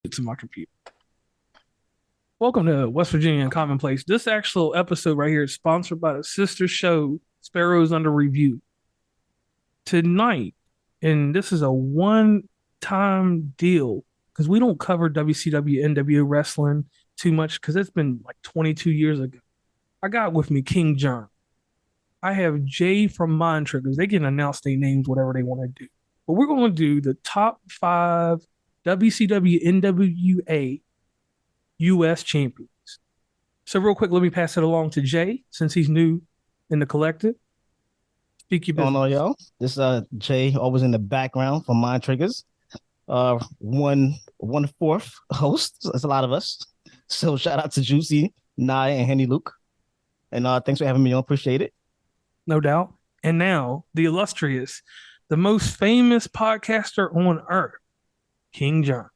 To my computer. Welcome to West Virginia Uncommonplace. This actual episode right here is sponsored by the sister show Sparrows Under Review. Tonight, and this is a one-time deal because we don't cover WCW, NWO wrestling too much because it's been like 22 years ago. I got with me King Jerm. I have Jay from Mind Triggers. They can announce their names, whatever they want to do. But we're going to do the top 5 WCW NWA U.S. champions. So real quick, let me pass it along to Jay since he's new in the collective. Speak your business. Going on, y'all. This Jay, always in the background for Mind Triggers. One fourth host. That's a lot of us. So shout out to Juicy, Nye, and Henny Luke. And thanks for having me on. Appreciate it. No doubt. And now the illustrious, the most famous podcaster on earth, King John.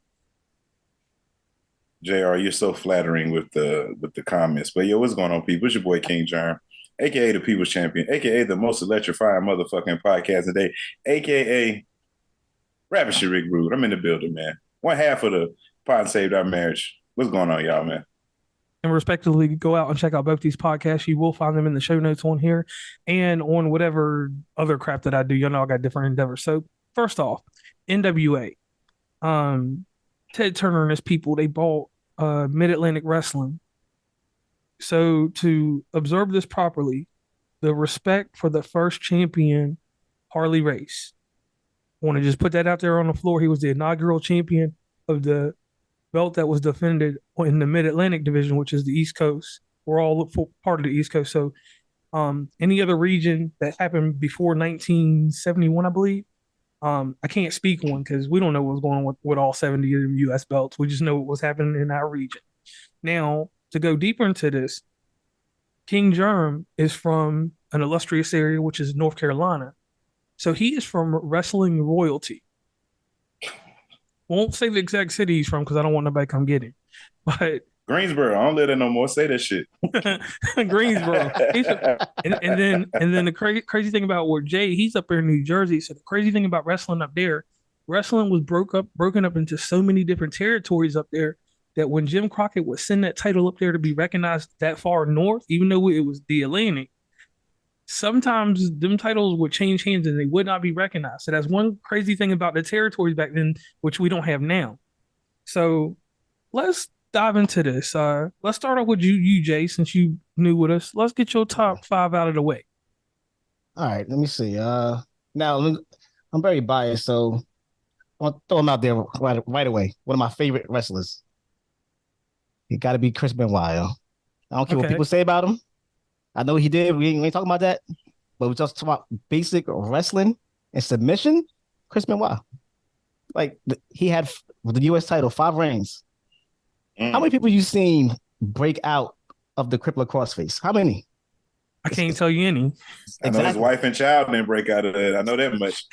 JR, you're so flattering with the comments. But yo, what's going on, people? It's your boy King Jerm, aka the People's Champion, aka the most electrifying motherfucking podcast today, aka Ravishing Rick Rude. I'm in the building, man. One half of the pod saved our marriage. What's going on, y'all, man? And respectively, go out and check out both these podcasts. You will find them in the show notes on here and on whatever other crap that I do. You know, I got different endeavors. So first off, NWA. Ted Turner and his people, they bought Mid-Atlantic Wrestling. So to observe this properly, the respect for the first champion, Harley Race. I want to just put that out there on the floor. He was the inaugural champion of the belt that was defended in the Mid-Atlantic division, which is the East Coast. We're all part of the East Coast. So any other region that happened before 1971, I believe, I can't speak on because we don't know what's going on with all 70 U.S. belts. We just know what was happening in our region. Now, to go deeper into this, King Jerm is from an illustrious area, which is North Carolina. So he is from wrestling royalty. Won't say the exact city he's from because I don't want nobody to come get him. But Greensboro, I don't let it no more. Say that shit. Greensboro. And then the crazy thing about where Jay, he's up there in New Jersey. So the crazy thing about wrestling up there, wrestling was broken up into so many different territories up there that when Jim Crockett would send that title up there to be recognized that far north, even though it was the Atlantic, sometimes them titles would change hands and they would not be recognized. So that's one crazy thing about the territories back then, which we don't have now. So let's dive into this. Let's start off with you, Jay, since you new with us. Let's get your top 5 out of the way. All right, let me see. Now I'm very biased, so I want to throw him out there right away. One of my favorite wrestlers. He got to be Chris Benoit. Yo. I don't care what people say about him. I know he did. We ain't talking about that, but we just talk about basic wrestling and submission. Chris Benoit, like he had the U.S. title, 5 reigns. How many people you seen break out of the crippler crossface? How many? I can't tell you any. I know his wife and child didn't break out of that. I know that much.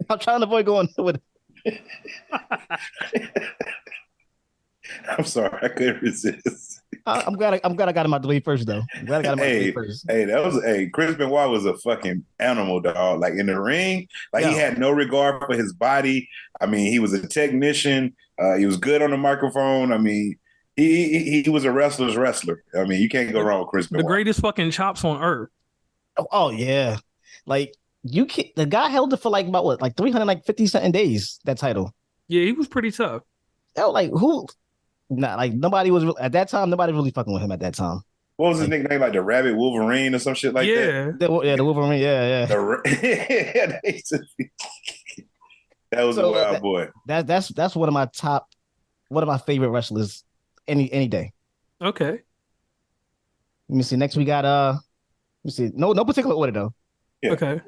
I'm trying to avoid going with. I'm sorry, I couldn't resist. I'm glad I got him out the way first, though. I'm glad I got him out the way first. Chris Benoit was a fucking animal, dog. Like in the ring, he had no regard for his body. I mean, he was a technician. He was good on the microphone. I mean, he was a wrestler's wrestler. I mean, you can't go wrong with Chris Benoit. The greatest fucking chops on earth. Oh yeah, like you can't. The guy held it for like 350 something days. That title. Yeah, he was pretty tough. Hell, like who? Nah, like nobody was at that time. Nobody really fucking with him at that time. What was his nickname? Like the Rabbit Wolverine or some shit like that? The Wolverine. Yeah. That was a wild boy. That's one of my favorite wrestlers any day. Okay. Let me see. Next we got let me see. No particular order though. Yeah. Okay.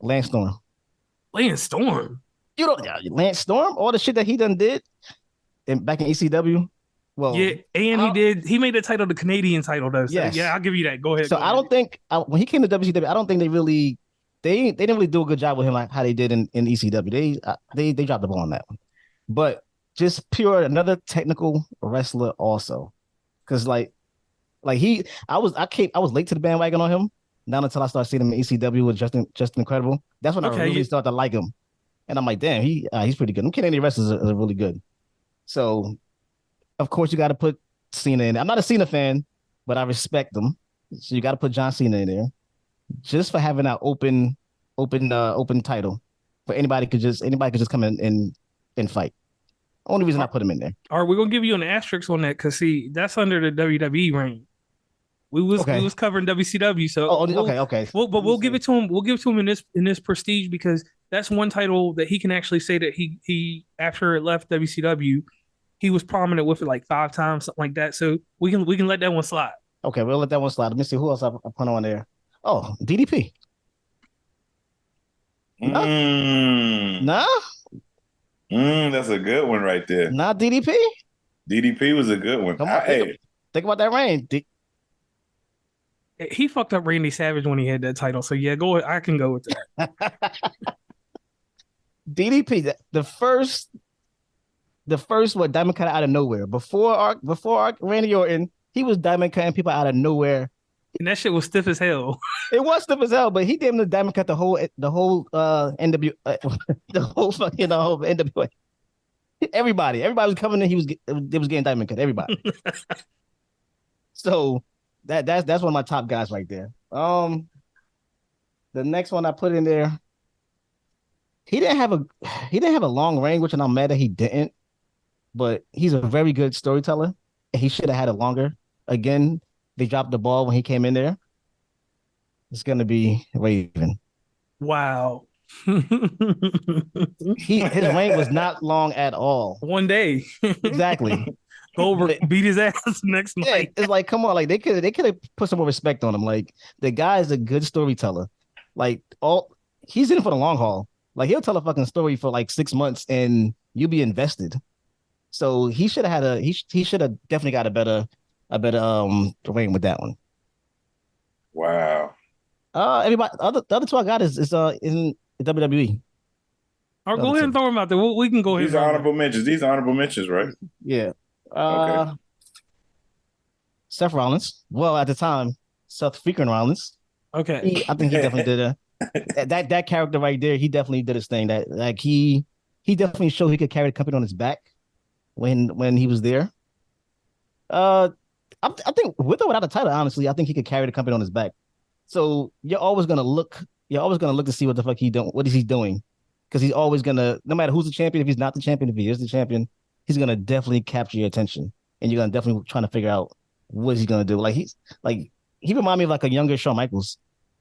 Lance Storm. Lance Storm. You know Lance Storm, all the shit that he done did back in ECW. Well, yeah, and he made the title the Canadian title though. So yes. Yeah, I'll give you that. Go ahead. So I don't think when he came to WCW, I don't think they didn't really do a good job with him like how they did in ECW. They dropped the ball on that one. But just pure another technical wrestler also. Cause I was late to the bandwagon on him. Not until I started seeing him in ECW with Justin Incredible. That's when I really started to like him. And I'm like, damn, he's pretty good. Them Canadian wrestlers are really good. So of course you got to put Cena in there. I'm not a Cena fan, but I respect them. So you got to put John Cena in there just for having that open title. For anybody could just come in and fight. Only reason I put him in there. All right, we're gonna give you an asterisk on that because see, that's under the WWE reign. We was covering WCW, so okay. We'll give it to him. We'll give it to him in this prestige because that's one title that he can actually say that he after it left WCW, he was prominent with it like 5 times, something like that. So we can let that one slide. Okay, we'll let that one slide. Let me see who else I put on there. Oh, DDP. Nah. That's a good one right there. Not DDP. DDP was a good one. Come on, think about that reign. He fucked up Randy Savage when he had that title. So yeah, I can go with that. DDP, the first what Diamond Cutter out of nowhere. Before Randy Orton, he was Diamond Cutting people out of nowhere. And that shit was stiff as hell. It was stiff as hell, but he damn near Diamond Cut the whole NW the whole NWA. Everybody was coming in. They was getting Diamond Cut. Everybody. So that's one of my top guys right there. The next one I put in there, he didn't have a long reign, which I'm mad that he didn't. But he's a very good storyteller, and he should have had it longer. Again, they dropped the ball when he came in there. It's gonna be Raven. Wow. His reign was not long at all. One day. Exactly. Goldberg beat his ass next night. It's like, come on, like they could have put some more respect on him. Like the guy is a good storyteller. Like he's in it for the long haul. Like he'll tell a fucking story for like 6 months and you'll be invested. So he should have he should have definitely got a better reign with that one. Wow. Everybody, the other two I got is in WWE. All right, go ahead and throw them out there. We can go ahead. These are honorable mentions. These are honorable mentions, right? Yeah. Okay. Seth Rollins. Well, at the time, Seth freaking Rollins. Okay. I think he definitely did that character right there. He definitely did his thing. That like he definitely showed he could carry the company on his back when he was there. I think with or without a title, honestly, I think he could carry the company on his back. So you're always gonna look to see what the fuck what is he doing, because he's always gonna, no matter who's the champion, if he's not the champion, if he is the champion, he's gonna definitely capture your attention, and you're gonna definitely trying to figure out what is he gonna do. Like he remind me of like a younger Shawn Michaels,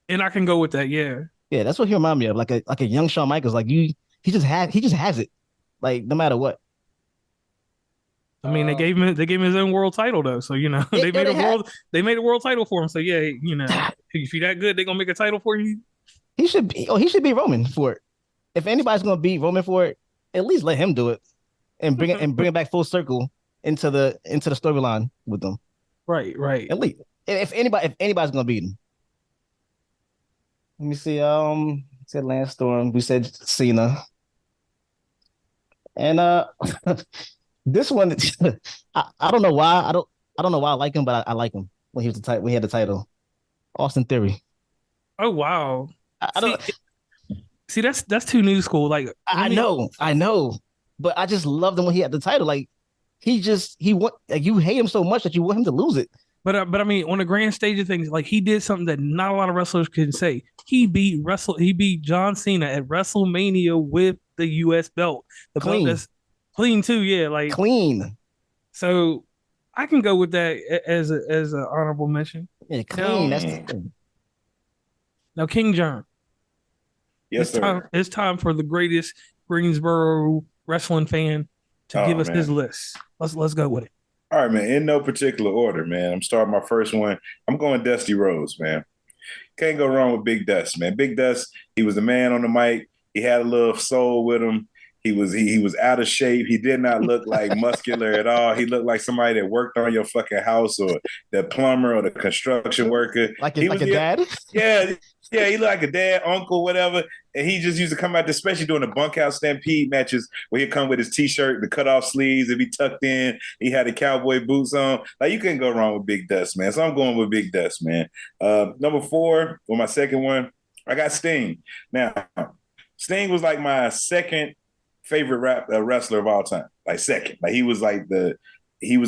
and I can go with that. Yeah, that's what he remind me of, like a young Shawn Michaels. Like he just has it, like no matter what. I mean, they gave him his own world title though, so they made a world title for him. So yeah, if you're that good, they're gonna make a title for you. He should be Roman for it. If anybody's gonna beat Roman for it, at least let him do it and bring it back full circle into the storyline with them. Right. At least if anybody's gonna beat him. Let me see. Said Lance Storm. We said Cena. And this one, I don't know why. I don't know why I like him, but I like him when he had the title. Austin Theory. Oh wow. I don't see that's too new school. Like I know, but I just loved him when he had the title. Like you hate him so much that you want him to lose it. But I mean, on the grand stage of things, like he did something that not a lot of wrestlers can say. He beat John Cena at WrestleMania with the U.S. belt. The clean. Belt that's clean too, yeah, like clean. So I can go with that as an honorable mention. Yeah, clean. Now King Jerm. Yes, sir. It's time for the greatest Greensboro wrestling fan to give us his list. Let's go with it. All right, man. In no particular order, man. I'm starting my first one. I'm going Dusty Rhodes, man. Can't go wrong with Big Dust, man. Big Dust, he was the man on the mic. He had a little soul with him. He was out of shape. He did not look like muscular at all. He looked like somebody that worked on your fucking house, or the plumber or the construction worker. Like a dad? Yeah, he looked like a dad, uncle, whatever. And he just used to come out, especially during the bunkhouse stampede matches, where he'd come with his t-shirt, the cut-off sleeves, if he tucked in, he had the cowboy boots on. Like, you couldn't go wrong with Big Dust, man. So I'm going with Big Dust, man. Number 4, for my second one, I got Sting. Now, Sting was like my second favorite wrestler of all time. Like second. Like he was the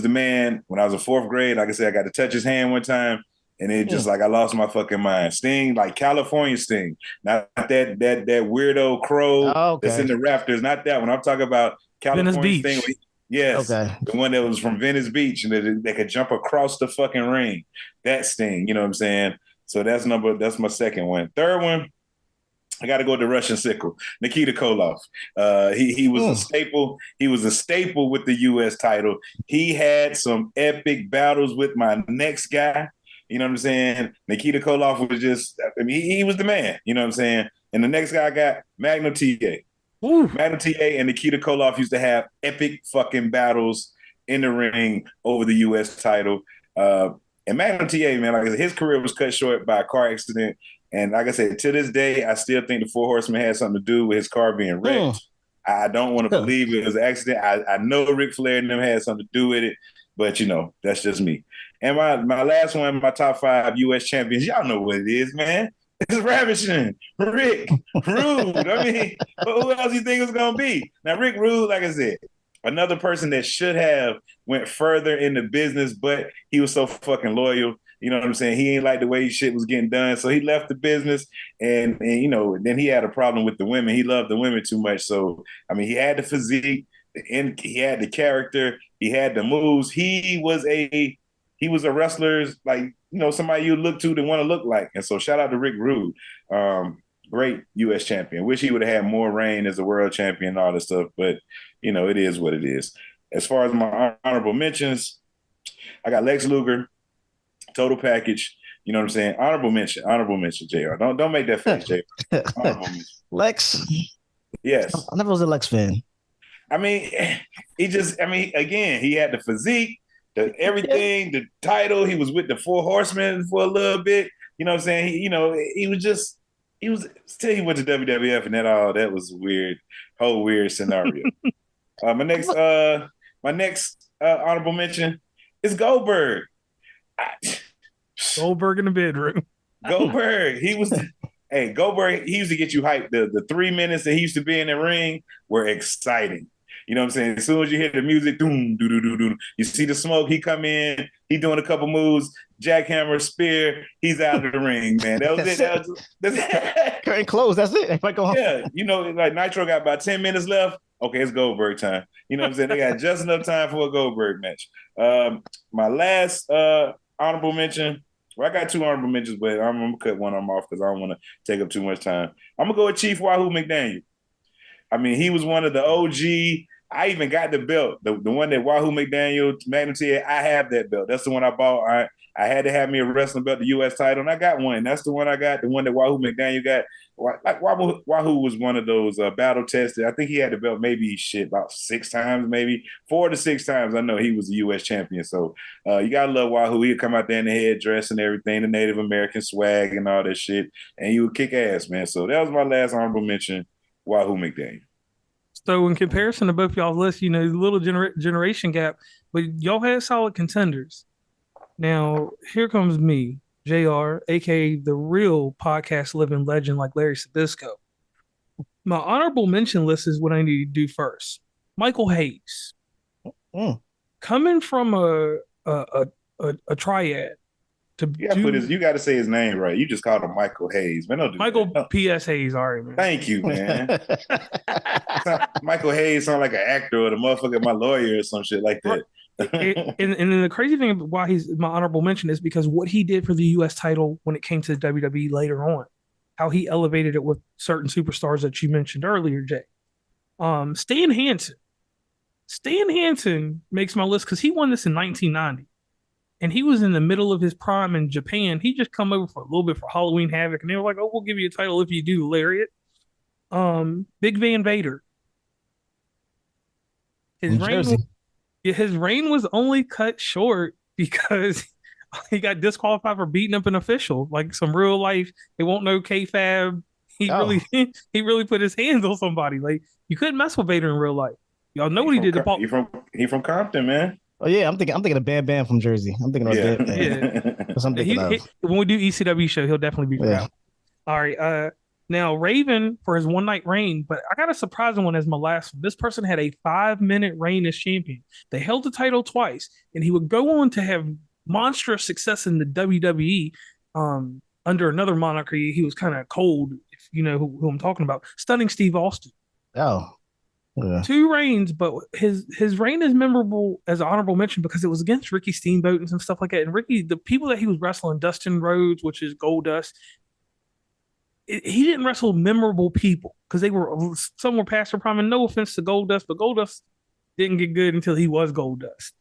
man when I was in fourth grade. Like I said, I got to touch his hand one time. And it just like I lost my fucking mind. Sting, like California Sting, not that weirdo crow that's in the rafters. Not that one. I'm talking about California Sting. Yes, the one that was from Venice Beach and they could jump across the fucking ring. That Sting, you know what I'm saying? So that's my second one. Third one, I got to go with the Russian sickle, Nikita Koloff. He was a staple. He was a staple with the U.S. title. He had some epic battles with my next guy. You know what I'm saying? Nikita Koloff was just, I mean, he was the man. You know what I'm saying? And the next guy I got, Magnum TA. Magnum TA and Nikita Koloff used to have epic fucking battles in the ring over the U.S. title. And Magnum TA, man, like I said, his career was cut short by a car accident. And like I said, to this day, I still think the Four Horsemen had something to do with his car being wrecked. I don't want to believe it was an accident. I know Ric Flair and them had something to do with it, but, you know, that's just me. And my last one, my top 5 U.S. champions, y'all know what it is, man. It's Ravishing, Rick Rude. I mean, who else you think it was going to be? Now, Rick Rude, like I said, another person that should have went further in the business, but he was so fucking loyal. You know what I'm saying? He ain't like the way shit was getting done. So he left the business and you know, then he had a problem with the women. He loved the women too much. So, I mean, he had the physique, he had the character, he had the moves. He was a wrestler's, like, you know, somebody you look to that want to look like. And so shout out to Rick Rude. Great U.S. champion. Wish he would have had more reign as a world champion and all this stuff. But, you know, it is what it is. As far as my honorable mentions, I got Lex Luger, total package. You know what I'm saying? Honorable mention, JR. Don't make that face, JR. Honorable mention. Lex? Yes. I never was a Lex fan. I mean, again, he had the physique, everything, the title. He was with the Four Horsemen for a little bit. You know what I'm saying? He went to WWF, and that was weird, whole weird scenario. My next honorable mention is Goldberg. Goldberg in the bedroom. Goldberg, Goldberg, he used to get you hyped. The 3 minutes that he used to be in the ring were exciting. You know what I'm saying? As soon as you hear the music, doom, doo, doo, doo, doo, you see the smoke, he come in, he doing a couple moves, jackhammer, spear, he's out of the ring, man. That was it. Curtain closed, that's it. If I go home. Yeah, you know, like Nitro got about 10 minutes left. Okay, it's Goldberg time. You know what I'm saying? They got just enough time for a Goldberg match. My last honorable mention, well, I got 2 honorable mentions, but I'm going to cut one of them off because I don't want to take up too much time. I'm going to go with Chief Wahoo McDaniel. I mean, he was one of the OG. I even got the belt, the one that Wahoo McDaniel, Magnum TA, I have that belt. That's the one I bought. I had to have me a wrestling belt, the U.S. title, and I got one. That's the one I got, the one that Wahoo McDaniel got. Like Wahoo was one of those battle tested. I think he had the belt maybe about 6 times, maybe 4 to 6 times. I know he was the U.S. champion. So you got to love Wahoo. He'd come out there in the headdress and everything, the Native American swag and all that shit, and he would kick ass, man. So that was my last honorable mention, Wahoo McDaniel. So in comparison to both y'all's lists, you know, a little generation gap, but y'all had solid contenders. Now, here comes me, JR, aka the real podcast living legend like Larry Sabisco. My honorable mention list is what I need to do first. Michael Hayes. Coming from a triad you got to say his name right. You just called him Michael Hayes, man. Michael P.S. Hayes, all right, man. Thank you, man. Michael Hayes sound like an actor or the motherfucker, my lawyer or some shit like that. And then the crazy thing about why he's my honorable mention is because what he did for the U.S. title when it came to the WWE later on, how he elevated it with certain superstars that you mentioned earlier, Jay. Stan Hansen. Stan Hansen makes my list because he won this in 1990. And he was in the middle of his prime in Japan. He just come over for a little bit for Halloween Havoc. And they were like, oh, we'll give you a title if you do, Lariat. Big Van Vader. His reign was only cut short because he got disqualified for beating up an official. Like some real life, it won't know kayfabe. He really put his hands on somebody. Like you couldn't mess with Vader in real life. Y'all know what he did to Paul. He from Compton, man. Oh yeah, I'm thinking of Bam Bam from Jersey. I'm thinking of Bam Bam. Yeah. When we do ECW show, he'll definitely be around. All right. Now, Raven for his one night reign, but I got a surprising one as my last one. This person had a 5 minute reign as champion. They held the title twice, and he would go on to have monstrous success in the WWE under another monarchy. He was kind of cold, if you know who I'm talking about. Stunning Steve Austin. Oh, yeah. 2 reigns, but his reign is memorable as an honorable mention because it was against Ricky Steamboat and some stuff like that. And Ricky, the people that he was wrestling, Dustin Rhodes, which is Goldust, he didn't wrestle memorable people because they were some were past their prime. And no offense to Goldust, but Goldust didn't get good until he was Goldust,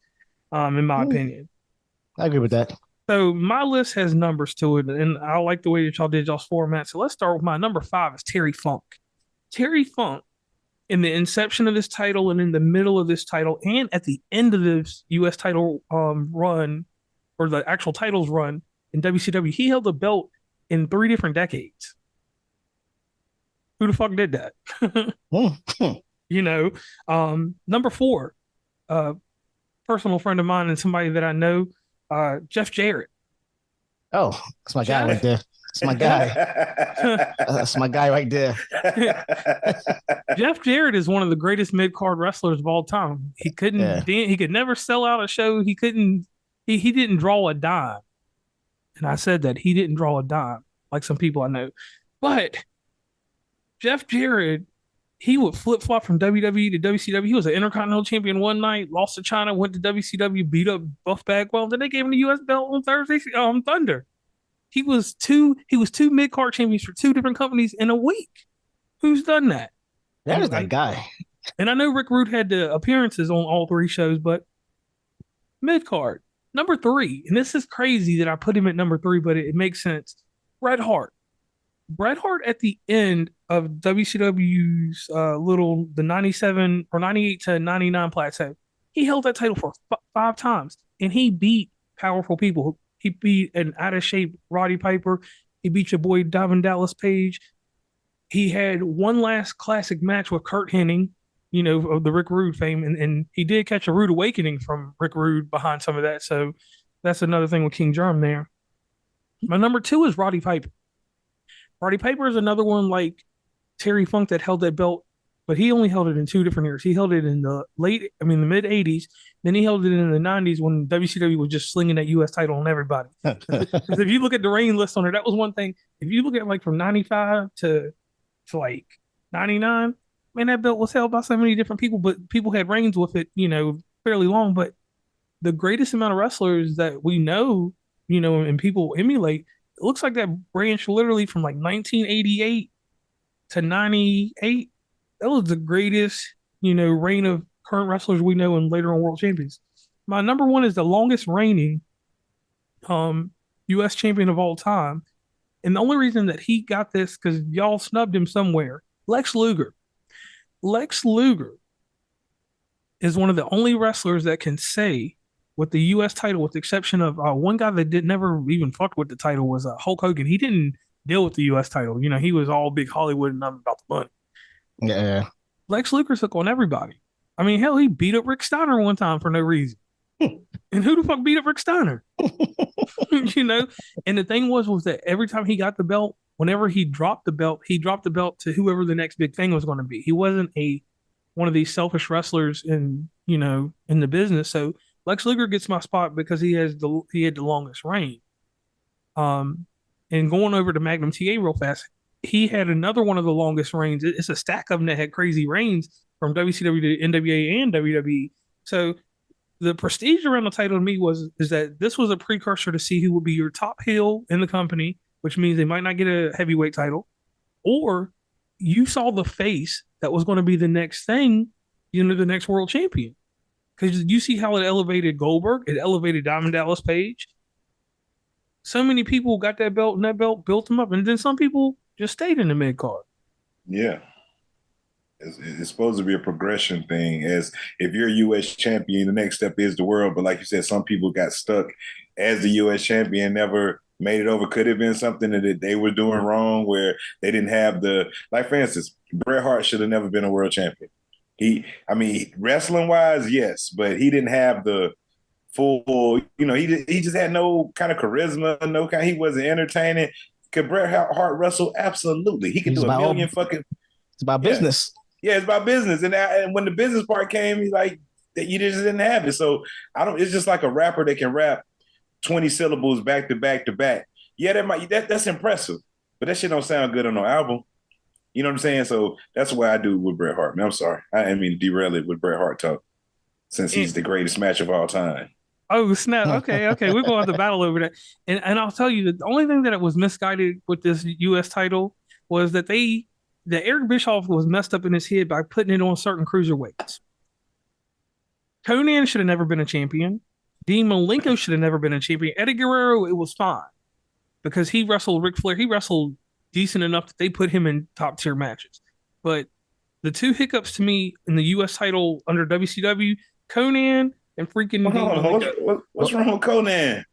in my opinion. I agree with that. So my list has numbers to it, and I like the way that y'all did y'all's format. So let's start with my number 5 is Terry Funk. Terry Funk, in the inception of this title and in the middle of this title and at the end of this U.S. title run, or the actual titles run in WCW, he held the belt in 3 different decades. Who the fuck did that? You know, number 4, personal friend of mine and somebody that I know, Jeff Jarrett. Oh, that's my guy right there. That's my guy. That's my guy right there. Jeff Jarrett is one of the greatest mid-card wrestlers of all time. He couldn't he could never sell out a show. He didn't draw a dime. And I said that he didn't draw a dime, like some people I know. But Jeff Jarrett, he would flip-flop from WWE to WCW. He was an Intercontinental Champion one night, lost to China, went to WCW, beat up Buff Bagwell. Then they gave him the U.S. belt on Thursday, Thunder. He was two mid-card champions for 2 different companies in a week. Who's done that? That is that guy. And I know Rick Rude had the appearances on all 3 shows, but mid-card. Number 3, and this is crazy that I put him at number 3, but it makes sense. Bret Hart. Bret Hart at the end of WCW's the 97 or 98 to 99 plateau, he held that title for 5 times, and he beat powerful people. He beat an out-of-shape Roddy Piper. He beat your boy Diamond Dallas Page. He had one last classic match with Kurt Hennig, you know, of the Rick Rude fame, and he did catch a rude awakening from Rick Rude behind some of that. So that's another thing with King Jerm there. My number 2 is Roddy Piper. Roddy Piper is another one like Terry Funk that held that belt, but he only held it in 2 different years. He held it in the mid 80s. Then he held it in the 90s when WCW was just slinging that U.S. title on everybody. Because if you look at the reign list on there, that was one thing. If you look at like from 95 to like 99, man, that belt was held by so many different people, but people had reigns with it, you know, fairly long. But the greatest amount of wrestlers that we know, you know, and people emulate, it looks like that branch literally from like 1988 to 98. That was the greatest, you know, reign of current wrestlers we know and later on world champions. My number 1 is the longest reigning U.S. champion of all time. And the only reason that he got this, because y'all snubbed him somewhere, Lex Luger. Lex Luger is one of the only wrestlers that can say with the U.S. title, with the exception of one guy that never even fucked with the title, was Hulk Hogan. He didn't deal with the U.S. title. You know, he was all big Hollywood and nothing about the money. Yeah. Lex Luger took on everybody. I mean, hell, he beat up Rick Steiner one time for no reason. And who the fuck beat up Rick Steiner? You know? And the thing was that every time he got the belt, whenever he dropped the belt to whoever the next big thing was going to be. He wasn't one of these selfish wrestlers in the business. So Lex Luger gets my spot because he had the longest reign. And going over to Magnum TA real fast, he had another one of the longest reigns. It's a stack of them that had crazy reigns from WCW to NWA and WWE. So the prestige around the title to me is that this was a precursor to see who would be your top heel in the company, which means they might not get a heavyweight title, or you saw the face that was going to be the next thing, you know, the next world champion. Because you see how it elevated Goldberg, it elevated Diamond Dallas Page. So many people got that belt, and that belt built them up. And then some people just stayed in the mid card. Yeah. It's supposed to be a progression thing. As if you're a U.S. champion, the next step is the world. But like you said, some people got stuck as the U.S. champion, never made it over. Could have been something that they were doing wrong, where they didn't have like for instance, Bret Hart should have never been a world champion. Wrestling wise, yes, but he didn't have the full, he just had no kind of charisma, he wasn't entertaining. Could Bret Hart wrestle? Absolutely. He could He's do a about million fucking. it's about Yeah. business. Yeah, it's about business. And when the business part came, he's like, that you just didn't have it. So I don't, it's just like a rapper that can rap 20 syllables back to back to back. Yeah, that's impressive. But that shit don't sound good on no album. You know what I'm saying? So that's what I do with Bret Hart. Man, I'm sorry. I didn't mean to derail it with Bret Hart talk since he's the greatest match of all time. Oh snap! Okay, we're going to have to battle over that. And I'll tell you, the only thing that was misguided with this U.S. title was that Eric Bischoff was messed up in his head by putting it on certain cruiserweights. Conan should have never been a champion. Dean Malenko should have never been a champion. Eddie Guerrero, it was fine because he wrestled Ric Flair. He wrestled decent enough that they put him in top tier matches. But the two hiccups to me in the U.S. title under WCW, Conan and freaking what's wrong with Conan?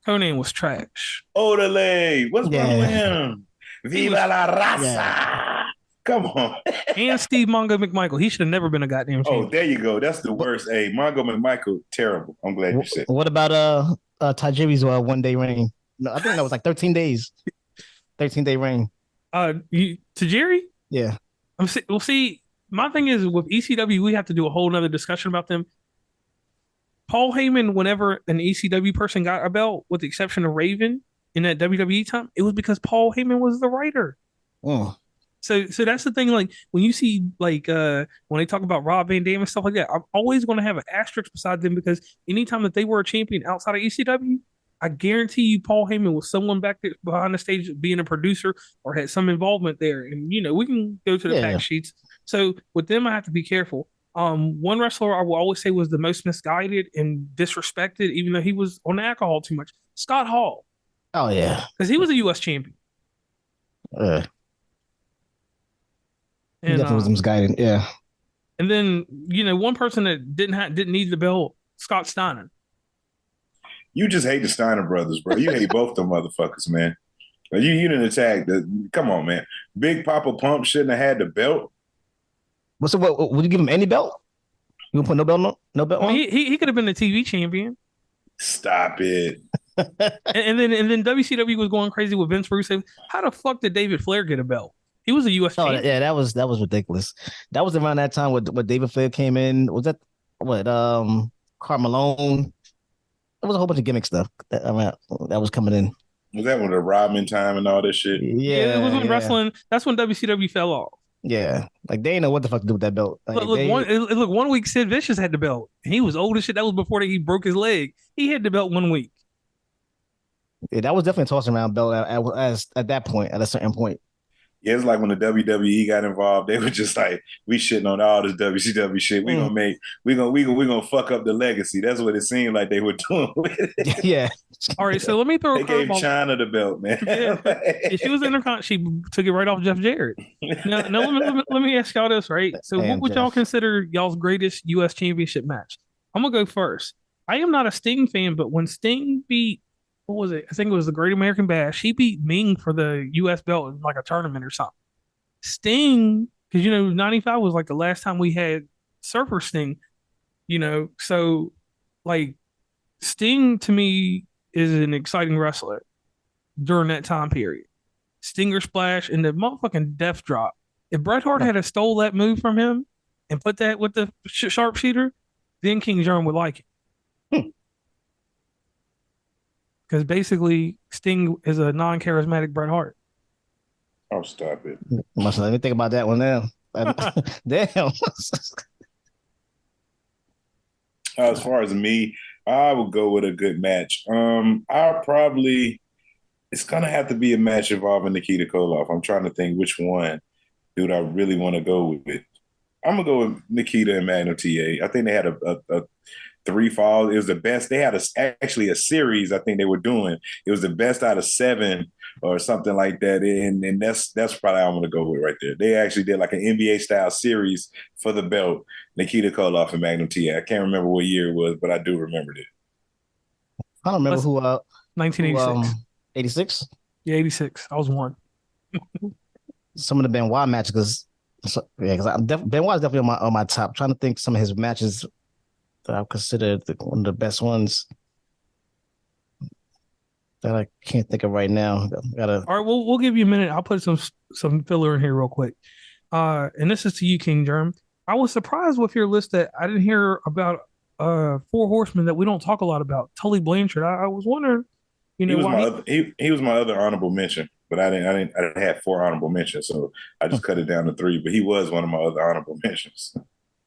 Conan was trash. Odele, what's wrong with him? Viva la raza! Yeah. Come on. And Steve Mongo McMichael. He should have never been a goddamn champion. Oh, there you go. That's the worst. Hey, Mongo McMichael, terrible. I'm glad you said. What about Tajiri's 1 day reign? No, I think that was like 13 days. 13-day reign. Tajiri? Yeah. Well, see, my thing is with ECW, we have to do a whole nother discussion about them. Paul Heyman, whenever an ECW person got a belt, with the exception of Raven in that WWE time, it was because Paul Heyman was the writer. Oh. So that's the thing. Like when you see when they talk about Rob Van Dam and stuff like that, I'm always going to have an asterisk beside them because anytime that they were a champion outside of ECW, I guarantee you Paul Heyman was someone back there behind the stage being a producer or had some involvement there. And we can go to the fact sheets. So with them, I have to be careful. One wrestler I will always say was the most misguided and disrespected, even though he was on alcohol too much. Scott Hall. Oh yeah, because he was a U.S. champion. He definitely was misguided. Yeah. And then one person that didn't need the belt, Scott Steiner. You just hate the Steiner brothers, bro. You hate both them motherfuckers, man. You didn't attack come on, man. Big Papa Pump shouldn't have had the belt. So what would you give him any belt? You gonna put no belt on? He could have been the TV champion. Stop it. and then WCW was going crazy with Vince Russo. How the fuck did David Flair get a belt? He was a U.S. champion. Yeah, that was ridiculous. That was around that time when David Flair came in. Was that Karl Malone? There was a whole bunch of gimmick stuff that was coming in. Was that when the Rodman time and all this shit? Yeah, it was when wrestling. That's when WCW fell off. Yeah, like they didn't know what the fuck to do with that belt. Like, look, 1 week Sid Vicious had the belt. He was old as shit. That was before he broke his leg. He had the belt 1 week. Yeah, that was definitely a tossing around belt at that point, at a certain point. Yeah, it's like when the WWE got involved, they were just like, we shitting on all this WCW shit. We gonna fuck up the legacy. That's what it seemed like they were doing with it. Yeah. All right, so let me throw. They gave China the belt, man. Yeah, she was Intercontinental. She took it right off Jeff Jarrett. Now let me ask y'all this, right? So, what would y'all consider y'all's greatest U.S. championship match? I'm gonna go first. I am not a Sting fan, but when Sting beat, what was it? I think it was the Great American Bash. He beat Ming for the U.S. belt in like a tournament or something. Sting, because 95 was like the last time we had Surfer Sting, so like Sting to me is an exciting wrestler during that time period. Stinger Splash and the motherfucking Death Drop. If Bret Hart had stole that move from him and put that with the sharpshooter, then King Jerm would like it. Because basically, Sting is a non-charismatic Bret Hart. Oh, stop it. Let me think about that one now. Damn. As far as me, I would go with a good match. It's going to have to be a match involving Nikita Koloff. I'm trying to think which one dude I really want to go with. I'm going to go with Nikita and Magnum TA. I think they had a 3 falls. It was the best. They had actually a series I think they were doing. It was the best out of 7 or something like that. And that's probably how I'm going to go with right there. They actually did like an NBA style series for the belt, Nikita Koloff and Magnum TA. I can't remember what year it was, but I do remember it. I don't remember who 1986. 86? Yeah, 86. I was 1. Some of the Benoit matches, because Benoit is definitely on my top. I'm trying to think some of his matches that I've considered one of the best ones. that I can't think of right now. Gotta. All right, we'll give you a minute. I'll put some filler in here real quick. And this is to you, King Germ. I was surprised with your list that I didn't hear about four horsemen that we don't talk a lot about. Tully Blanchard. I was wondering, He was why my other, he was my other honorable mention, but I didn't have 4 honorable mentions, so I just cut it down to 3. But he was one of my other honorable mentions.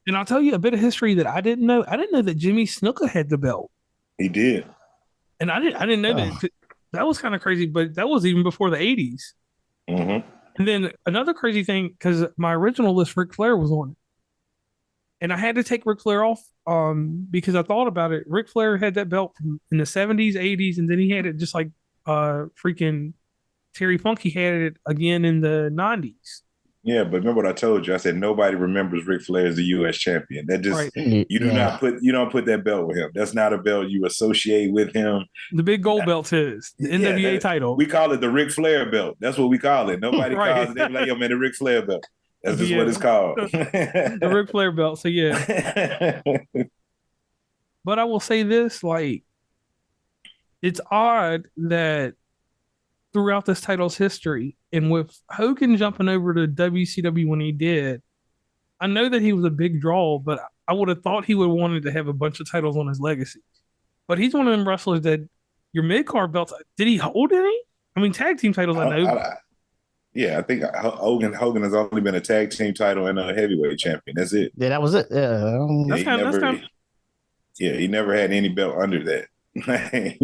And I'll tell you a bit of history that I didn't know. I didn't know that Jimmy Snuka had the belt, He did. and I didn't know that. That was kind of crazy, but that was even before the '80s. Mm-hmm. And then another crazy thing, because my original list, Ric Flair was on it, and I had to take Ric Flair off because I thought about it. Ric Flair had that belt in the '70s, '80s, and then he had it just like freaking Terry Funk. He had it again in the '90s. Yeah, but remember what I told you? I said nobody remembers Ric Flair as the U.S. champion. That just Right. you don't put that belt with him. That's not a belt you associate with him. The big gold belt is the NWA title. We call it the Ric Flair belt. That's what we call it. Nobody calls it. They be like, yo, man, the Ric Flair belt. That's just what it's called. The Ric Flair belt. So yeah. But I will say this, like, it's odd that throughout this title's history, and with Hogan jumping over to WCW when he did, I know that he was a big draw, but I would have thought he would have wanted to have a bunch of titles on his legacy. But he's one of them wrestlers that your mid-card belts, did he hold any? I mean, tag team titles, I know. I think Hogan has only been a tag team title and a heavyweight champion. That's it. Yeah, that was it. Yeah. He never had any belt under that. like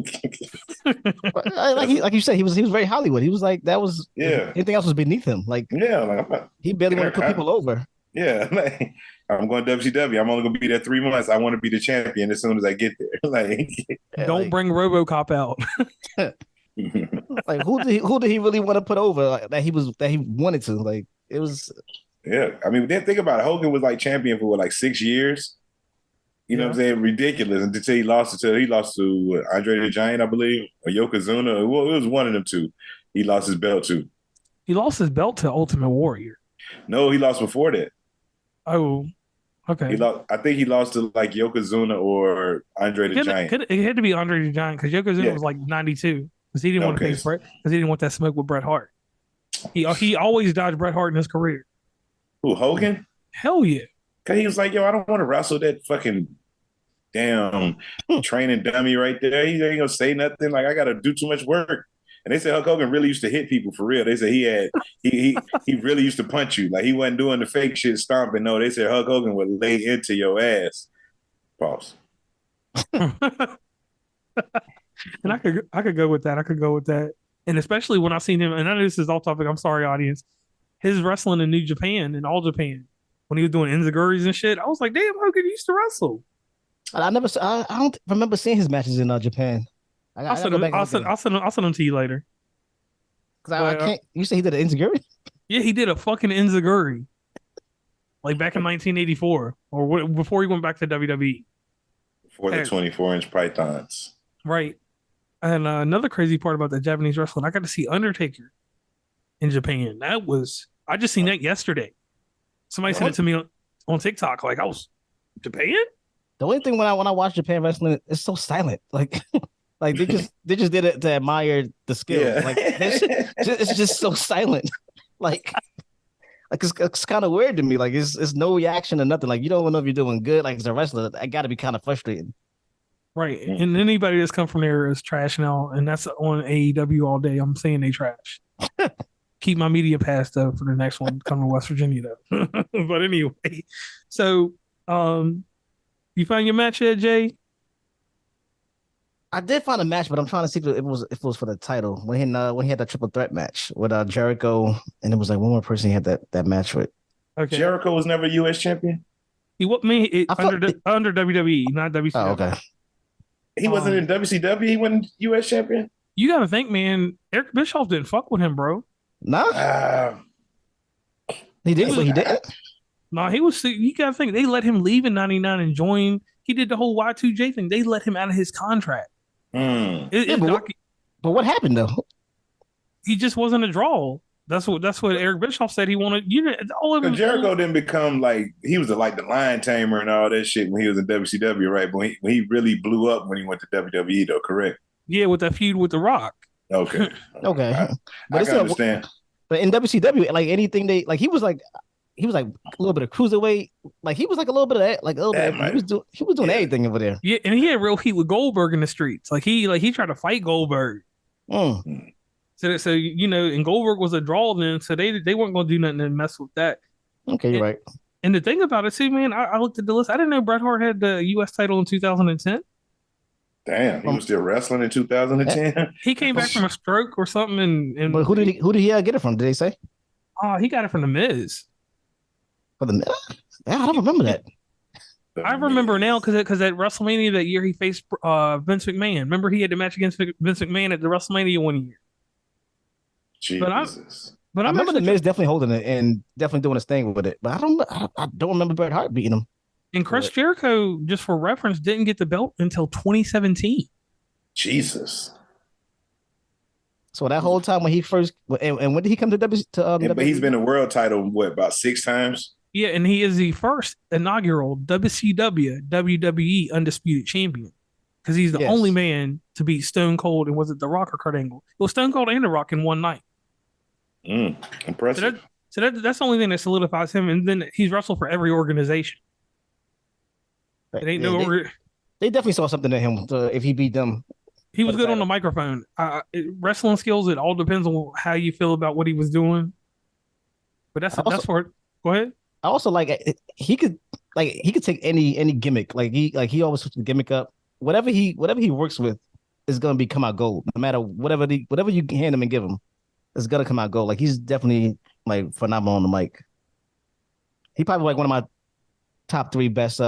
you said, he was very Hollywood. He was like that was anything else was beneath him. Like he barely want to put people over. Yeah, like I'm going to WCW. I'm only going to be there 3 months. I want to be the champion as soon as I get there. Like, don't bring RoboCop out. Like who did he really want to put over? Like, that he wanted to. Like it was. Yeah, I mean, then think about it. Hogan was like champion for 6 years. You know what I'm saying? Ridiculous. Until he lost to Andre the Giant, I believe, or Yokozuna. Well, it was one of them two. He lost his belt to. He lost his belt to Ultimate Warrior. No, he lost before that. Oh, okay. I think he lost to like Yokozuna or Andre the Giant. It had to be Andre the Giant because Yokozuna was like 92 because he didn't want to face Bret because he didn't want that smoke with Bret Hart. He always dodged Bret Hart in his career. Who, Hogan? Hell yeah. Because he was like, yo, I don't want to wrestle that fucking damn training dummy right there. He ain't gonna say nothing. Like, I gotta do too much work. And they said Hulk Hogan really used to hit people for real. They said he really used to punch you. Like, he wasn't doing the fake shit stomping. No, they said Hulk Hogan would lay into your ass. Pause. And I could go with that. I could go with that. And especially when I seen him, and I know this is off topic, I'm sorry, audience. His wrestling in New Japan and All Japan when he was doing enziguris and shit, I was like, damn, Hogan used to wrestle. I don't remember seeing his matches in Japan. I'll send them to you later. Because I can't. You say he did an enziguri? Yeah, he did a fucking enziguri, like back in 1984, or before he went back to WWE. For the 24-inch pythons, right? And another crazy part about that Japanese wrestling, I got to see Undertaker in Japan. I just seen that yesterday. Somebody sent it to me on TikTok. Like, I was Japan. The only thing when I watch Japan wrestling, it's so silent. Like they just did it to admire the skill. Yeah. Like it's just so silent. Like it's kind of weird to me. Like it's no reaction or nothing. Like you don't know if you're doing good. Like as a wrestler, I got to be kind of frustrating. Right, and anybody that's come from there is trash now, and that's on AEW all day. I'm saying they trash. Keep my media pass though for the next one coming to West Virginia though. But anyway, so you find your match yet, Jay? I did find a match, but I'm trying to see if it was for the title when he had that triple threat match with Jericho, and it was like one more person he had that match with. Okay. Jericho was never U.S. champion. He under WWE, not WCW. Oh, okay. He wasn't in WCW. He wasn't U.S. champion. You got to think, man. Eric Bischoff didn't fuck with him, bro. Nah. He did. He did. No, he was. You got to think they let him leave in '99 and join. He did the whole Y2J thing. They let him out of his contract. But what happened though? He just wasn't a draw. That's what Eric Bischoff said he wanted. All of them. Jericho didn't become like he was like the lion tamer and all that shit when he was in WCW, right? But when he really blew up when he went to WWE, though, correct? Yeah, with that feud with The Rock. Okay. Okay, but I it's can still, understand. but in WCW, like anything they like, he was like a little bit of cruiserweight, like he was like a little bit of that, like a little bit of That everything. might, He was doing yeah. everything over there. Yeah, and he had real heat with Goldberg in the streets. Like he tried to fight Goldberg. Mm. So and Goldberg was a draw then, so they weren't gonna do nothing to mess with that. Okay, you're And, right. and the thing about it too, man, I looked at the list. I didn't know Bret Hart had the U.S. title in 2010. Damn, he was still wrestling in Eh, 2010. He came back from a stroke or something, but and who did he get it from? Did they say he got it from the Miz. for the? Yeah, I don't remember that. I remember now because at WrestleMania that year he faced Vince McMahon. Remember he had the match against Vince McMahon at the WrestleMania one year. But I Jesus. but I I'm remember the actually Miz definitely holding it and definitely doing his thing with it, but I don't remember Bret Hart beating him. and Chris Jericho, just for reference, didn't get the belt until 2017. Jesus. So that whole time when he first and when did he come to W to But he's WWE? been a world title, what, about 6 times? Yeah, and he is the first inaugural WCW WWE undisputed champion because he's the Yes. only man to beat Stone Cold and was it The Rock or Kurt Angle? It was Stone Cold and The Rock in one night. Impressive. That's the only thing that solidifies him. And then he's wrestled for every organization. It ain't they definitely saw something in him if he beat them. He was good on the microphone. Wrestling skills, it all depends on how you feel about what he was doing. But that's for it. Go ahead. I also like he could take any gimmick. He always puts the gimmick up. Whatever he works with is gonna come out gold. No matter whatever you hand him and give him, it's gonna come out gold. Like he's definitely like phenomenal on the mic. He probably like one of my top 3 best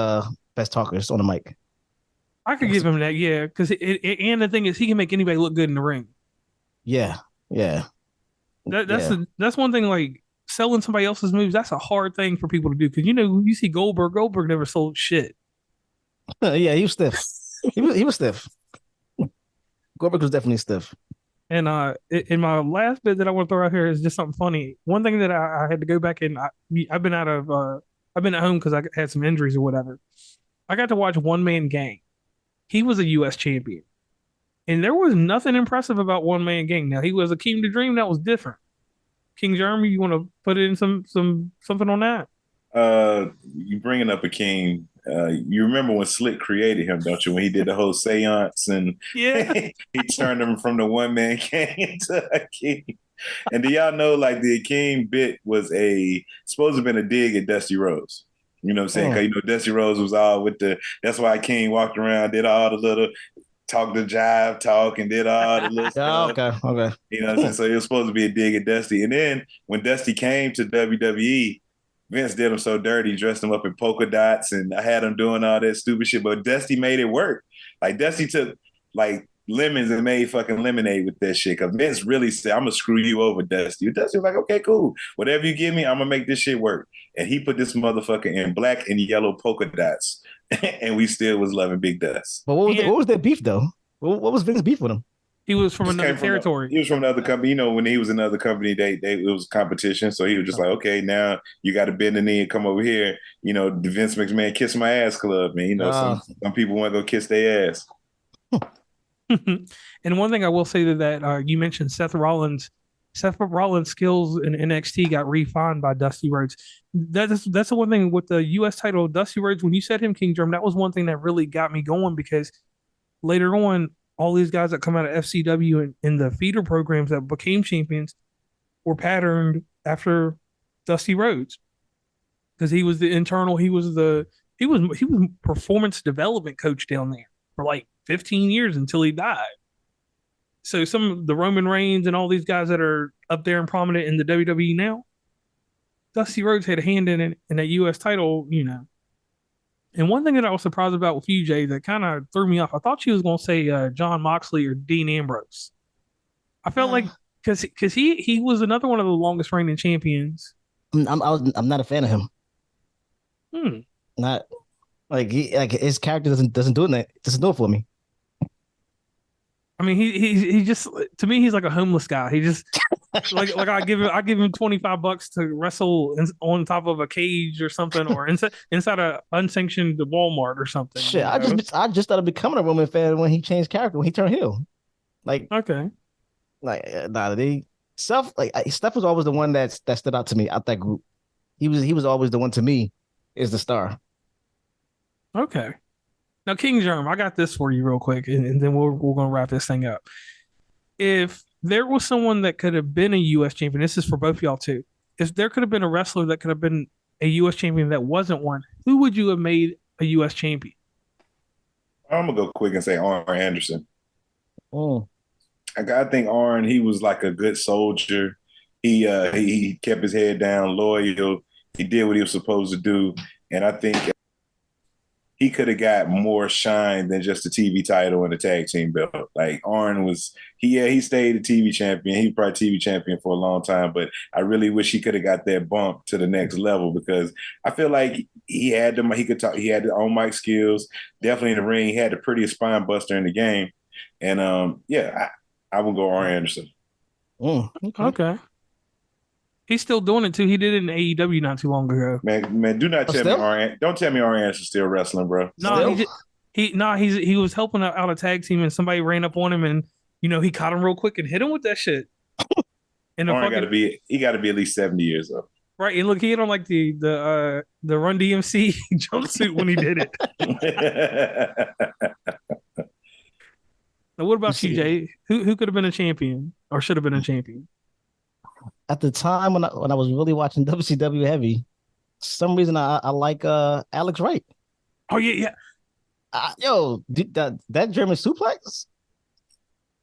talkers on the mic. I could give him that, yeah. Because and the thing is, he can make anybody look good in the ring. Yeah. That's one thing. Like selling somebody else's moves, that's a hard thing for people to do. Because you see Goldberg never sold shit. Yeah, he was stiff. He was stiff. Goldberg was definitely stiff. And in my last bit that I want to throw out here is just something funny. One thing that I had to go back and I've been at home because I had some injuries or whatever. I got to watch One Man Gang. He was a U.S. champion, and there was nothing impressive about One Man Gang. Now he was a King to Dream, that was different. King Jeremy, you want to put in something on that? You bringing up a king. You remember when Slick created him, don't you? When he did the whole seance and Yeah, he turned him from the one man king into a king. And do y'all know, like, the king bit was supposed to have been a dig at Dusty Rhodes. You know what I'm saying? Because Dusty Rhodes was all with that's why King walked around, did all the little talk the jive talk and did all the little stuff. Okay. You know what I'm saying? So it was supposed to be a dig at Dusty. And then when Dusty came to WWE, Vince did him so dirty, dressed him up in polka dots, and I had him doing all that stupid shit. But Dusty made it work. Like, Dusty took, like, lemons and made fucking lemonade with that shit. Because Vince really said, I'm going to screw you over, Dusty. Dusty was like, okay, cool. Whatever you give me, I'm going to make this shit work. And he put this motherfucker in black and yellow polka dots. And we still was loving Big Dust. But what was their beef, though? What was Vince's beef with him? he was from another territory. He was from another company. When he was in another company, it was competition. So he was just like, okay, now you got to bend the knee and come over here. The Vince McMahon Kiss My Ass Club. And, some people want to go kiss their ass. And one thing I will say that you mentioned Seth Rollins' skills in NXT got refined by Dusty Rhodes. That's the one thing with the U.S. title, Dusty Rhodes. When you said him King Germ, that was one thing that really got me going because later on, all these guys that come out of FCW and in the feeder programs that became champions were patterned after Dusty Rhodes because he was the internal. He was performance development coach down there for like 15 years until he died. So some of the Roman Reigns and all these guys that are up there and prominent in the WWE now, Dusty Rhodes had a hand in that U.S. title, And one thing that I was surprised about with you, Jay, that kind of threw me off, I thought she was going to say John Moxley or Dean Ambrose. I felt like because he was another one of the longest reigning champions. I'm not a fan of him. Not like his character doesn't do it. Doesn't do it for me. I mean, he just, to me, he's like a homeless guy. He just like I give him $25 to wrestle on top of a cage or something, or inside a unsanctioned Walmart or something. Shit, I just started becoming a Roman fan when he changed character, when he turned heel. Like, Okay. nah, Steph was always the one that stood out to me out that group. He was always the one to me is the star. Okay. Now, King Germ, I got this for you real quick, and then we're gonna wrap this thing up. If there was someone that could have been a U.S. champion, this is for both y'all too. If there could have been a wrestler that could have been a U.S. champion that wasn't one, who would you have made a U.S. champion? I'm gonna go quick and say Arn Anderson. Mm. I think Arn, he was like a good soldier. He kept his head down, loyal. He did what he was supposed to do, and I think he could have got more shine than just the TV title and the tag team belt. Like Arn was, he stayed a TV champion. He was probably TV champion for a long time, but I really wish he could have got that bump to the next level because I feel like he had them. He could talk. He had the on mic skills. Definitely in the ring, he had the prettiest spine buster in the game. And I would go Arn Anderson. Okay. He's still doing it too. He did it in AEW not too long ago. Man, do not tell me Arn. Don't tell me Arn Anderson's still wrestling, bro. No, he was helping out a tag team and somebody ran up on him and he caught him real quick and hit him with that shit. And Arn got to be at least 70 years old. Right, and look, he had on like the Run DMC jumpsuit when he did it. Now, what about you, Jay? Who could have been a champion or should have been a champion? At the time when I was really watching WCW heavy, for some reason I like Alex Wright. Oh yeah. That German suplex?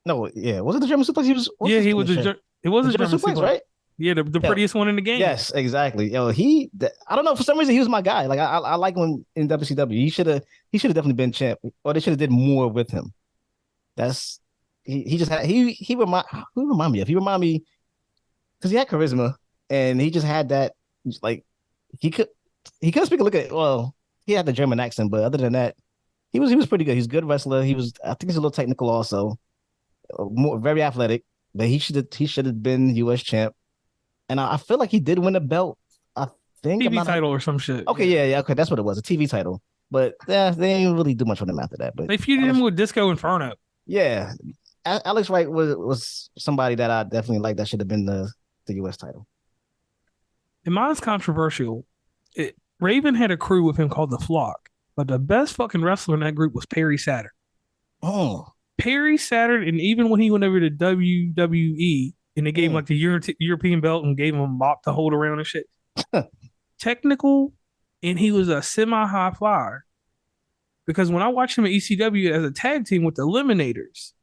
No, yeah, was it the German suplex? It was a German suplex, right? Yeah, the prettiest one in the game. Yes, exactly. I don't know, for some reason he was my guy. Like I like him in WCW. He should have definitely been champ, or they should have did more with him. He just had he remind me of. He remind me because he had charisma and he just had that, like he could speak a look at, well, he had the German accent, but other than that, he was pretty good. He's a good wrestler. I think he's a little technical also, very athletic. But he should have been U.S. champ, and I feel like he did win a belt. I think TV title or some shit. Okay, yeah, okay, that's what it was, a TV title. But yeah, they didn't really do much with him after that. But they feuded him with Disco Inferno. Yeah, Alex Wright was somebody that I definitely like. That should have been the U.S. title. And mine's controversial. Raven had a crew with him called the Flock, but the best fucking wrestler in that group was Perry Saturn. Oh, Perry Saturn, and even when he went over to WWE and they gave him like the European belt and gave him a mop to hold around and shit, technical, and he was a semi-high flyer. Because when I watched him at ECW as a tag team with the Eliminators,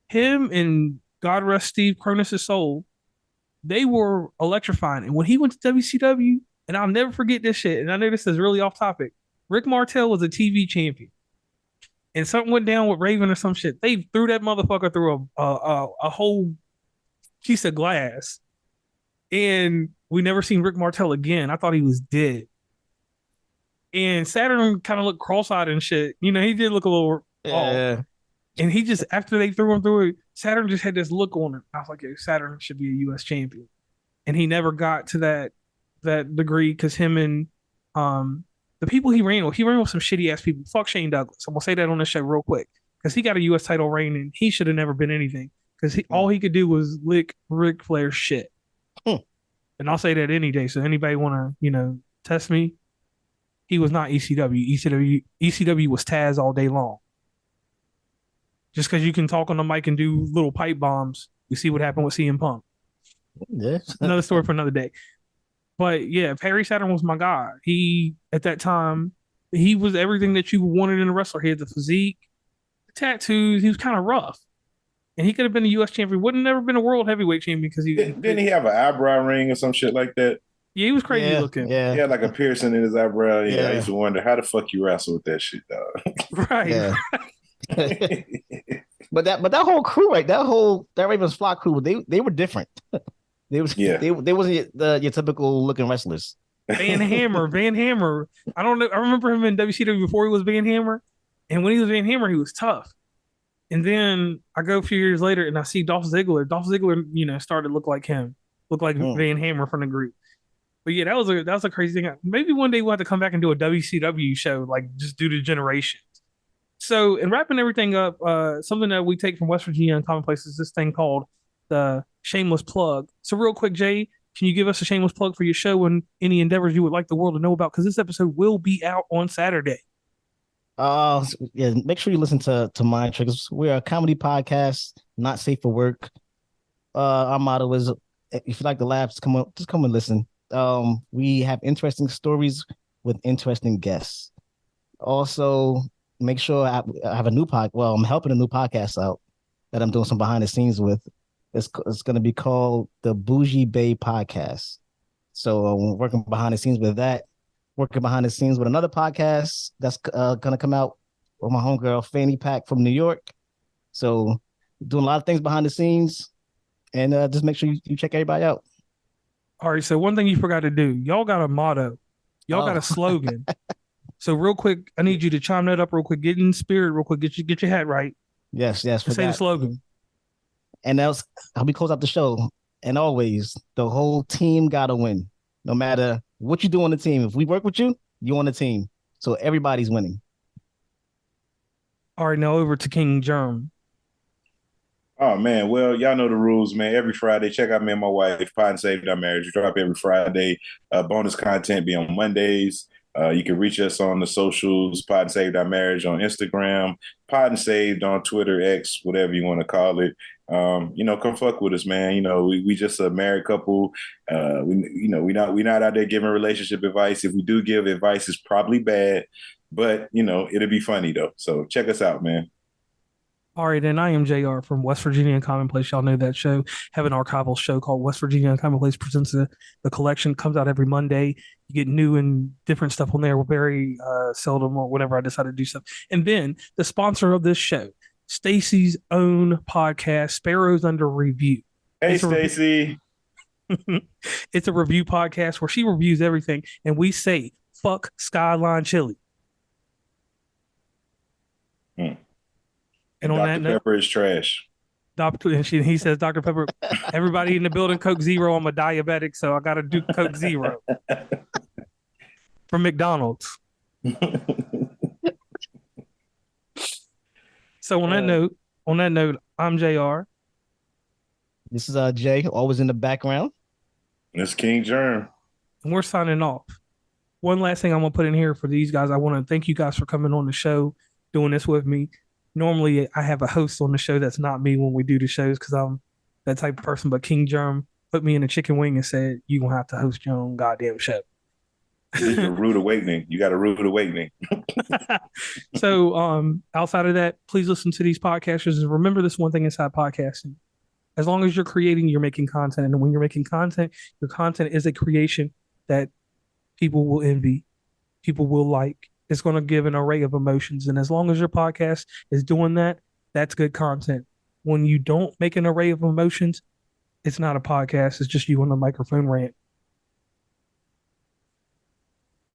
him and God rest Steve Cronus' soul, they were electrifying. And when he went to WCW, and I'll never forget this shit, and I know this is really off topic, Rick Martel was a TV champion. And something went down with Raven or some shit. They threw that motherfucker through a whole piece of glass. And we never seen Rick Martel again. I thought he was dead. And Saturn kind of looked cross-eyed and shit. He did look a little off. And he just, after they threw him through it, Saturn just had this look on him. I was like, yeah, Saturn should be a U.S. champion. And he never got to that degree because him and the people he ran with some shitty-ass people. Fuck Shane Douglas. I'm going to say that on this show real quick because he got a U.S. title reign and he should have never been anything because all he could do was lick Ric Flair's shit. And I'll say that any day. So anybody want to, test me? He was not ECW. ECW was Taz all day long. Just because you can talk on the mic and do little pipe bombs, you see what happened with CM Punk. Yeah. Another story for another day. But yeah, Perry Saturn was my guy. He, at that time, he was everything that you wanted in a wrestler. He had the physique, the tattoos. He was kind of rough. And he could have been a U.S. champion. Wouldn't have never been a world heavyweight champion because he didn't he have an eyebrow ring or some shit like that? Yeah, he was crazy looking. Yeah. He had like a piercing in his eyebrow. Yeah. I used to wonder how the fuck you wrestle with that shit, dog. Right. Yeah. But that whole crew, right? That Ravens Flock crew, they were different. They wasn't your typical looking wrestlers. Van Hammer. I don't know. I remember him in WCW before he was Van Hammer, and when he was Van Hammer, he was tough. And then I go a few years later and I see Dolph Ziggler. Dolph Ziggler, started to look like him, Van Hammer from the group. But yeah, that was a crazy thing. Maybe one day we'll have to come back and do a WCW show, like just due to generations. So, in wrapping everything up, something that we take from West Virginia Uncommonplace is this thing called the shameless plug. So, real quick, Jay, can you give us a shameless plug for your show and any endeavors you would like the world to know about? Because this episode will be out on Saturday. Yeah, make sure you listen to Mind Triggers. We're a comedy podcast, not safe for work. Our motto is, if you like the laughs, just come and listen. We have interesting stories with interesting guests. Also, make sure I have a new pod. Well, I'm helping a new podcast out that I'm doing some behind the scenes with. It's going to be called the Bougie Bay Podcast. So I'm working behind the scenes with that. Working behind the scenes with another podcast that's going to come out with my homegirl Fanny Pack from New York. So doing a lot of things behind the scenes, and just make sure you check everybody out. All right. So, one thing you forgot to do, y'all got a motto, y'all got a slogan. So, real quick, I need you to chime that up real quick. Get in spirit real quick. Get your hat right. Yes. Say the slogan. And else, how we close out the show. And always, the whole team gotta win. No matter what you do on the team. If we work with you, you're on the team. So everybody's winning. All right, now over to King Jerm. Oh man, well, y'all know the rules, man. Every Friday, check out me and my wife, Pod and Saved Our Marriage. We drop every Friday. Bonus content be on Mondays. You can reach us on the socials, Pod and Saved Our Marriage on Instagram, Pod and Saved on Twitter, X, whatever you want to call it. Come fuck with us, man. We just a married couple. We not out there giving relationship advice. If we do give advice, it's probably bad, but it'll be funny though. So check us out, man. All right, and I am JR from West Virginia Uncommonplace. Y'all know that show. Have an archival show called West Virginia Uncommonplace presents the collection. Comes out every Monday. You get new and different stuff on there. We're very seldom or whenever I decide to do stuff. And then the sponsor of this show, Stacy's own podcast, Sparrows Under Review. Hey, Stacy. It's a review podcast where she reviews everything, and we say, fuck Skyline Chili. And on Dr. that note, Pepper is trash. He says, Dr. Pepper, everybody in the building, Coke Zero. I'm a diabetic, so I got to do Coke Zero from McDonald's. So on that note, I'm JR. This is Jay, always in the background. This is King Jerm. And we're signing off. One last thing I'm going to put in here for these guys. I want to thank you guys for coming on the show, doing this with me. Normally, I have a host on the show that's not me when we do the shows because I'm that type of person. But King Jerm put me in a chicken wing and said, "You're going to have to host your own goddamn show." It's a rude awakening. You got a rude awakening. So outside of that, please listen to these podcasters and remember this one thing inside podcasting. As long as you're creating, you're making content. And when you're making content, your content is a creation that people will envy, people will like. It's going to give an array of emotions. And as long as your podcast is doing that, that's good content. When you don't make an array of emotions, it's not a podcast. It's just you on the microphone rant.